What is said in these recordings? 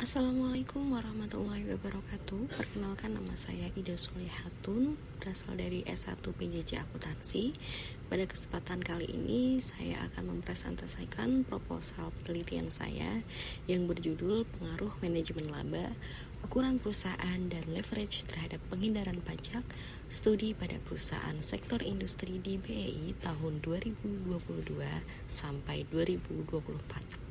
Assalamualaikum warahmatullahi wabarakatuh. Perkenalkan, nama saya Ida Solihatun, berasal dari S1 PJJ Akuntansi. Pada kesempatan kali ini saya akan mempresentasikan proposal penelitian saya yang berjudul Pengaruh Manajemen Laba, Ukuran Perusahaan dan Leverage terhadap Penghindaran Pajak, Studi pada Perusahaan Sektor Industri di BEI tahun 2022 sampai 2024.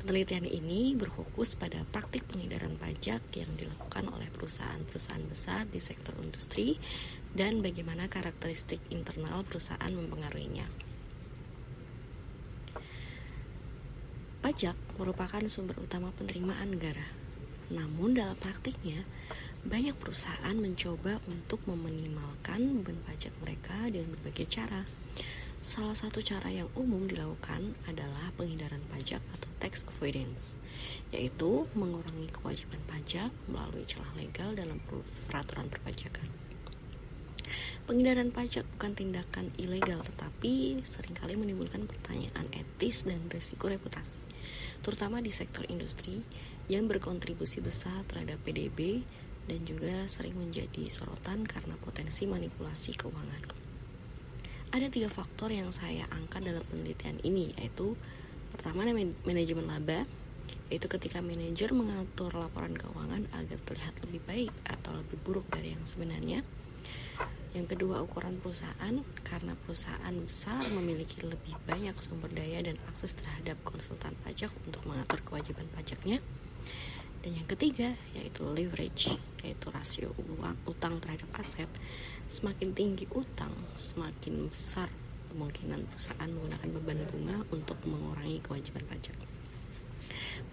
Penelitian ini berfokus pada praktik penghindaran pajak yang dilakukan oleh perusahaan-perusahaan besar di sektor industri dan bagaimana karakteristik internal perusahaan mempengaruhinya. Pajak merupakan sumber utama penerimaan negara. Namun dalam praktiknya, banyak perusahaan mencoba untuk meminimalkan beban pajak mereka dengan berbagai cara. Salah satu cara yang umum dilakukan adalah penghindaran pajak atau tax avoidance, yaitu mengurangi kewajiban pajak melalui celah legal dalam peraturan perpajakan. Penghindaran pajak bukan tindakan ilegal, tetapi seringkali menimbulkan pertanyaan etis dan risiko reputasi, terutama di sektor industri yang berkontribusi besar terhadap PDB dan juga sering menjadi sorotan karena potensi manipulasi keuangan. Ada 3 faktor yang saya angkat dalam penelitian ini, yaitu pertama, manajemen laba, yaitu ketika manajer mengatur laporan keuangan agar terlihat lebih baik atau lebih buruk dari yang sebenarnya. Yang kedua, ukuran perusahaan, karena perusahaan besar memiliki lebih banyak sumber daya dan akses terhadap konsultan pajak untuk mengatur kewajiban pajaknya. Dan yang ketiga, yaitu leverage, yaitu rasio utang terhadap aset. Semakin tinggi utang, semakin besar kemungkinan perusahaan menggunakan beban bunga untuk mengurangi kewajiban pajak.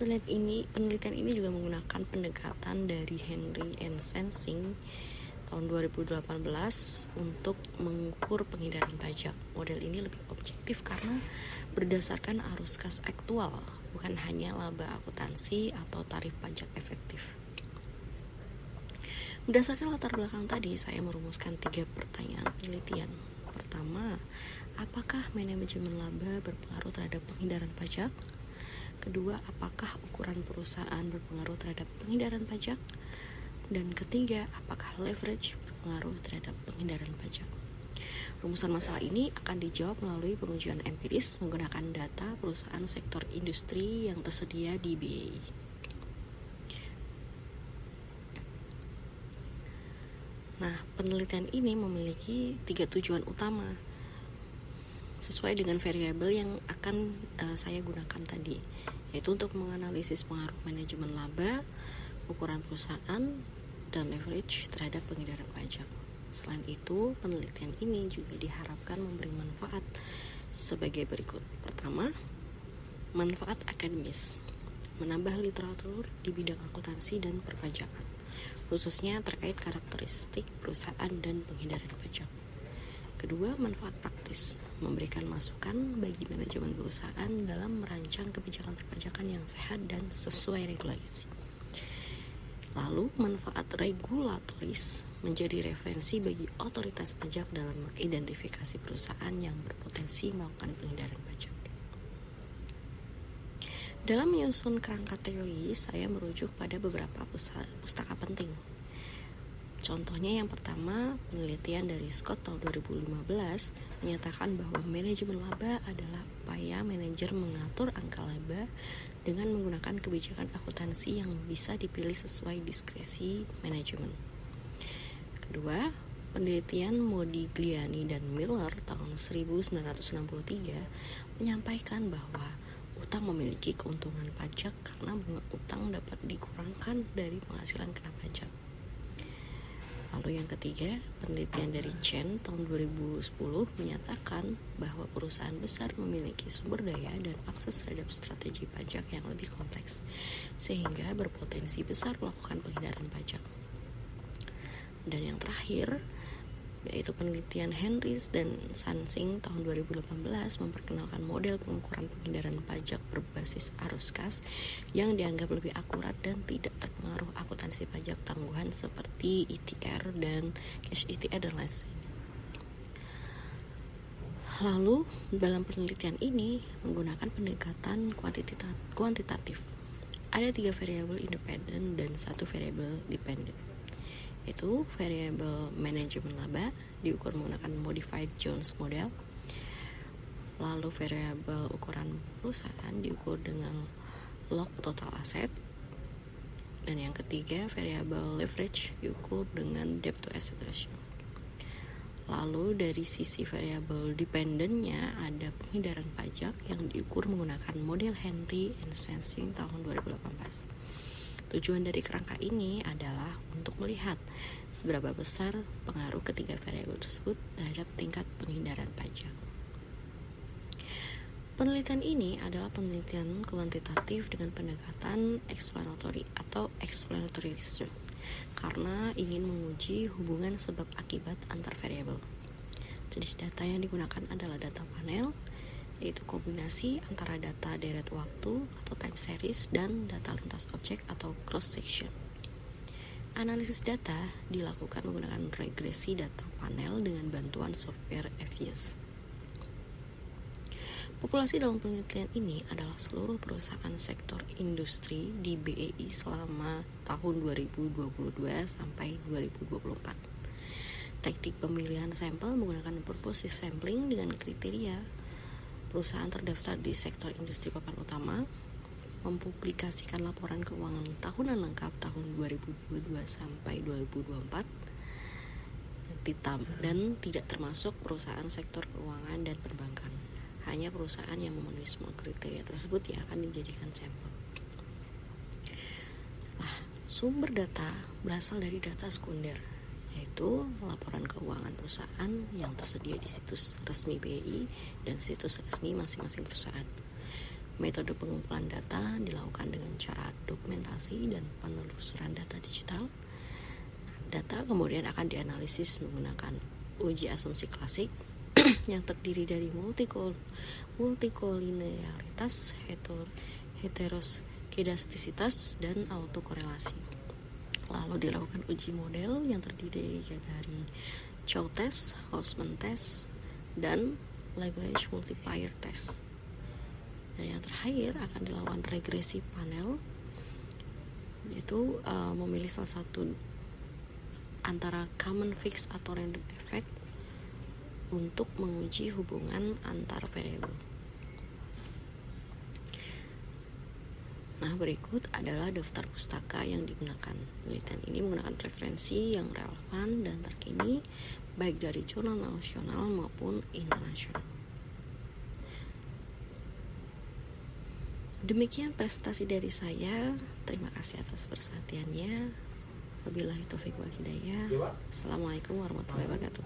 Penelitian ini juga menggunakan pendekatan dari Henry and Sensing tahun 2018 untuk mengukur penghindaran pajak. Model ini lebih objektif karena berdasarkan arus kas aktual, bukan hanya laba akuntansi atau tarif pajak efektif. Berdasarkan latar belakang tadi, saya merumuskan 3 pertanyaan penelitian. Pertama, apakah manajemen laba berpengaruh terhadap penghindaran pajak? Kedua, apakah ukuran perusahaan berpengaruh terhadap penghindaran pajak? Dan ketiga, apakah leverage berpengaruh terhadap penghindaran pajak? Rumusan masalah ini akan dijawab melalui pengujian empiris menggunakan data perusahaan sektor industri yang tersedia di BEI. Nah, penelitian ini memiliki 3 tujuan utama sesuai dengan variabel yang akan saya gunakan tadi, yaitu untuk menganalisis pengaruh manajemen laba, ukuran perusahaan, dan leverage terhadap penghindaran pajak. Selain itu, penelitian ini juga diharapkan memberi manfaat sebagai berikut. Pertama, manfaat akademis, menambah literatur di bidang akuntansi dan perpajakan, khususnya terkait karakteristik perusahaan dan penghindaran pajak. Kedua, manfaat praktis, memberikan masukan bagi manajemen perusahaan dalam merancang kebijakan perpajakan yang sehat dan sesuai regulasi. Lalu, manfaat regulatoris, menjadi referensi bagi otoritas pajak dalam mengidentifikasi perusahaan yang berpotensi melakukan penghindaran pajak. Dalam menyusun kerangka teori, saya merujuk pada beberapa pustaka penting. Contohnya yang pertama, penelitian dari Scott tahun 2015 menyatakan bahwa manajemen laba adalah upaya manajer mengatur angka laba dengan menggunakan kebijakan akuntansi yang bisa dipilih sesuai diskresi manajemen. Kedua, penelitian Modigliani dan Miller tahun 1963 menyampaikan bahwa utang memiliki keuntungan pajak karena bunga utang dapat dikurangkan dari penghasilan kena pajak. Lalu yang ketiga, penelitian dari Chen tahun 2010 menyatakan bahwa perusahaan besar memiliki sumber daya dan akses terhadap strategi pajak yang lebih kompleks, sehingga berpotensi besar melakukan penghindaran pajak. Dan yang terakhir, yaitu penelitian Henrys dan Sansing tahun 2018 memperkenalkan model pengukuran penghindaran pajak berbasis arus kas yang dianggap lebih akurat dan tidak terpengaruh akuntansi pajak tangguhan seperti ETR dan cash ETR dan lain sebagainya. Lalu, dalam penelitian ini menggunakan pendekatan kuantitatif. ada 3 variabel independen dan 1 variabel dependen. Itu variabel manajemen laba diukur menggunakan modified Jones model. Lalu variabel ukuran perusahaan diukur dengan log total aset. Dan yang ketiga, variabel leverage diukur dengan debt to asset ratio. Lalu dari sisi variabel dependennya ada penghindaran pajak yang diukur menggunakan model Henry and Sensing tahun 2018. Tujuan dari kerangka ini adalah untuk melihat seberapa besar pengaruh ketiga variabel tersebut terhadap tingkat penghindaran pajak. Penelitian ini adalah penelitian kuantitatif dengan pendekatan explanatory atau explanatory research, karena ingin menguji hubungan sebab akibat antar variabel. Jenis data yang digunakan adalah data panel, yaitu kombinasi antara data deret waktu atau time series dan data lintas objek atau cross section. Analisis data dilakukan menggunakan regresi data panel dengan bantuan software FYES. Populasi dalam penelitian ini adalah seluruh perusahaan sektor industri di BEI selama tahun 2022 sampai 2024. Teknik pemilihan sampel menggunakan purposive sampling dengan kriteria perusahaan terdaftar di sektor industri papan utama, mempublikasikan laporan keuangan tahunan lengkap tahun 2022 sampai 2024, dan tidak termasuk perusahaan sektor keuangan dan perbankan. Hanya perusahaan yang memenuhi semua kriteria tersebut yang akan dijadikan sampel. Sumber data berasal dari data sekunder, yaitu laporan keuangan perusahaan yang tersedia di situs resmi BEI dan situs resmi masing-masing perusahaan. Metode pengumpulan data dilakukan dengan cara dokumentasi dan penelusuran data digital. Data kemudian akan dianalisis menggunakan uji asumsi klasik yang terdiri dari multikolinearitas, heteroskedastisitas, dan autokorelasi. Lalu dilakukan uji model yang terdiri dari Chow test, Hausman test, dan Lagrange multiplier test. Dan yang terakhir akan dilakukan regresi panel, yaitu memilih salah satu antara common fix atau random effect untuk menguji hubungan antar variabel. Nah, berikut adalah daftar pustaka yang digunakan. Penelitian ini menggunakan referensi yang relevan dan terkini, baik dari jurnal nasional maupun internasional. Demikian presentasi dari saya. Terima kasih atas perhatiannya. Wabillahi taufiq wal hidayah. Assalamualaikum warahmatullahi wabarakatuh.